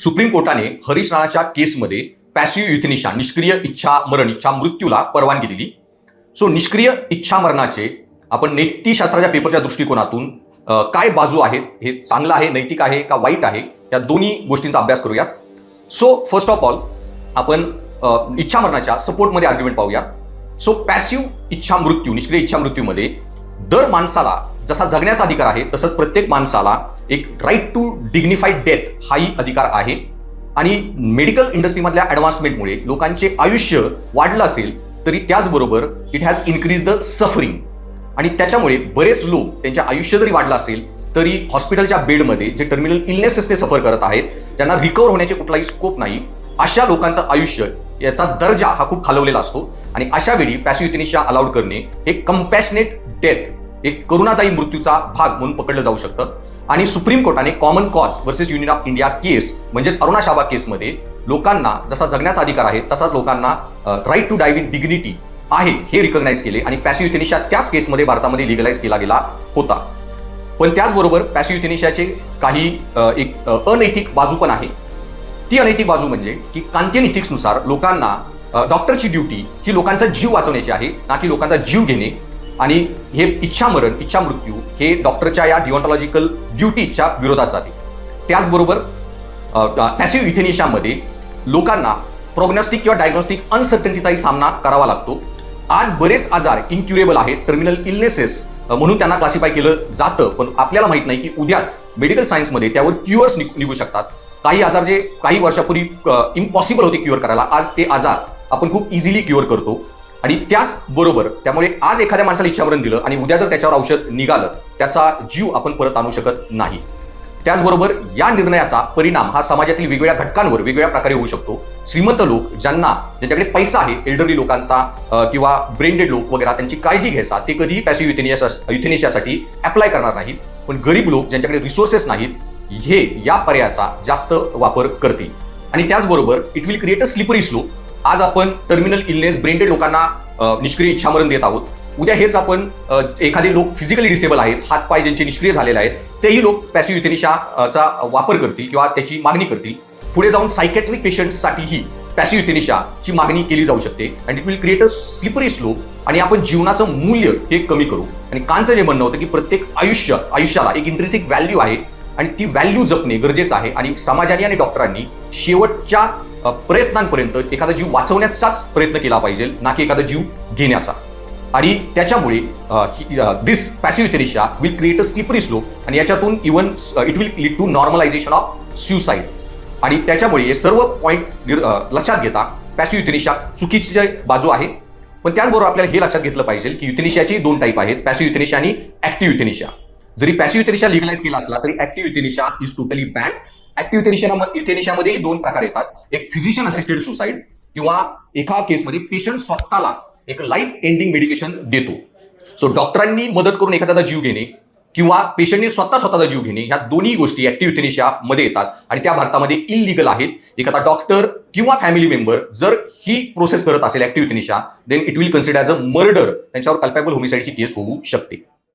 Supreme कोर्टाने हरीश राणाच्या केसमध्ये passive युथेनिशा निष्क्रिय इच्छा मरण इच्छा मृत्यूला परवानगी दिली. सो निष्क्रिय इच्छा मरणाचे आपण नीतिशास्त्राच्या पेपरच्या दृष्टिकोनातून काय बाजू आहेत, हे चांगलं आहे, नैतिक आहे का वाईट आहे, या दोन्ही गोष्टींचा अभ्यास करूया. सो फर्स्ट ऑफ ऑल आपण इच्छा मरणाच्या सपोर्टमध्ये आर्ग्युमेंट पाहूया. सो पॅसिव्ह इच्छा मृत्यू निष्क्रिय इच्छा मृत्यूमध्ये दर माणसाला जसा जगण्याचा अधिकार आहे तसंच प्रत्येक माणसाला एक राईट टू डिग्निफाईड डेथ हाही अधिकार आहे. आणि मेडिकल इंडस्ट्रीमधल्या ॲडव्हान्समेंटमुळे लोकांचे आयुष्य वाढलं असेल तरी त्याचबरोबर it has increase the suffering. आणि त्याच्यामुळे बरेच लोक त्यांच्या आयुष्य जरी वाढलं असेल तरी हॉस्पिटलच्या बेडमध्ये जे टर्मिनल इलनेसेस ते सफर करत आहेत, त्यांना रिकवर होण्याचे कुठलाही स्कोप नाही, अशा लोकांचं आयुष्य याचा दर्जा हा खूप खालवलेला असतो. आणि अशा वेळी पॅसिव्ह युथेनिशिया अलाउड करणे हे कंपॅशनेट डेथ, एक करुणादायी मृत्यूचा भाग म्हणून पकडलं जाऊ शकतं. आणि सुप्रीम कोर्टाने common cause versus union of India case म्हणजेच अरुणा शाबा केसमध्ये लोकांना जसा जगण्याचा अधिकार आहे तसाच लोकांना right to die with dignity आहे हे रिकॉग्नाइज केले. आणि पॅसिव्ह युथेनिशिया त्याच केसमध्ये भारतामध्ये लिगलाइज केला गेला होता. पण त्याचबरोबर पॅसिव्ह युथेनिशियाचे काही एक अनैतिक बाजू पण आहे. ती अनैतिक बाजू म्हणजे की कांतियन इथिक्सनुसार लोकांना डॉक्टरची ड्युटी ही लोकांचा जीव वाचवण्याची आहे, ना की लोकांचा जीव घेणे. आणि हे इच्छा मरण इच्छा मृत्यू हे डॉक्टरच्या या डिओन्टॉलॉजिकल ड्युटीच्या विरोधात जाते. त्याचबरोबर पॅसिव्ह युथेनिशियामध्ये लोकांना प्रोग्नॉस्टिक किंवा डायग्नोस्टिक अनसर्टनिटीचाही सामना करावा लागतो. आज बरेच आजार इनक्युरेबल आहेत, टर्मिनल इलनेसेस म्हणून त्यांना क्लासिफाय केलं जातं, पण आपल्याला माहित नाही की उद्याच मेडिकल सायन्समध्ये त्यावर क्युअर्स निघू शकतात. काही आजार जे काही वर्षापूर्वी इम्पॉसिबल होते क्युअर करायला, आज ते आजार आपण खूप इझिली क्युअर करतो. आणि त्याचबरोबर त्यामुळे आज एखाद्या माणसाला इच्छामरण दिलं आणि उद्या जर त्याच्यावर औषध निघालं, त्याचा जीव आपण परत आणू शकत नाही. त्याचबरोबर या निर्णयाचा परिणाम हा समाजातील वेगवेगळ्या घटकांवर वेगवेगळ्या प्रकारे होऊ शकतो. श्रीमंत लोक ज्यांच्याकडे पैसा आहे, एल्डरली लोकांचा किंवा ब्रेन लोक वगैरे, त्यांची काळजी घ्यायचा ते कधीही पॅसिव्ह युथेनिशियासाठी अप्लाय करणार नाहीत. पण गरीब लोक ज्यांच्याकडे रिसोर्सेस नाहीत, हे या पर्यायाचा जास्त वापर करतील. आणि त्याचबरोबर it will create a slippery slope. आज आपण टर्मिनल इलनेस ब्रेन डेड लोकांना निष्क्रिय इच्छामरण देत आहोत. उद्या हेच आपण एखादे लोक फिजिकली डिसेबल आहेत, हातपाय ज्यांचे निष्क्रिय झालेले आहेत, तेही लोक पॅसिव्ह युथेनिशियाचा वापर करतील किंवा त्याची मागणी करतील. पुढे जाऊन सायकॅट्रिक पेशंट्ससाठीही पॅसिव्ह युथेनिशियाची मागणी केली जाऊ शकते. And it will create a slippery slope. आणि आपण जीवनाचं मूल्य हे कमी करू. आणि कांचं जे म्हणणं होतं की प्रत्येक आयुष्याला एक इंट्रिन्सिक व्हॅल्यू आहे आणि ती व्हॅल्यू जपणे गरजेचं आहे. आणि समाजाने आणि डॉक्टरांनी शेवटच्या प्रयत्नांपर्यंत एखादा जीव वाचवण्याचाच प्रयत्न केला पाहिजे, ना की एखादा जीव घेण्याचा. आणि त्याच्यामुळे this passive euthanasia will create a slippery slope. आणि याच्यातून even it will lead to normalisation of suicide. आणि त्याच्यामुळे हे सर्व पॉईंट लक्षात घेता पॅसिव्ह युथेनिशिया चुकीची बाजू आहे. पण त्याचबरोबर आपल्याला हे लक्षात घेतलं पाहिजे की युथेनिशियाचे दोन टाईप आहेत, पॅसिव्ह युथेनिशिया आणि ऍक्टिव्ह युथेनिशिया. जरी पॅसिव्ह युथेनिशिया लिगलाइज केला असला तरी active euthanasia is totally ban. Active युथेनिशियामध्ये दोन प्रकार येतात. एक फिजिशियन असिस्टेड सुसाईड किंवा एका केसमध्ये पेशंट स्वतःला एक लाईफ एंडिंग मेडिकेशन देतो. सो डॉक्टरांनी मदत करून एखाद्याचा जीव घेणे किंवा पेशंटने स्वतःचा जीव घेणे, ह्या दोन्ही गोष्टी ऍक्टिव्ह युथेनिशियामध्ये येतात. आणि त्या भारतामध्ये इलिगल आहेत. एखादा डॉक्टर किंवा फॅमिली मेंबर जर ही प्रोसेस करत असेल active euthanasia, then it will consider as a murder. त्यांच्यावर कल्पेबल होमिसाइडची केस होऊ शकते.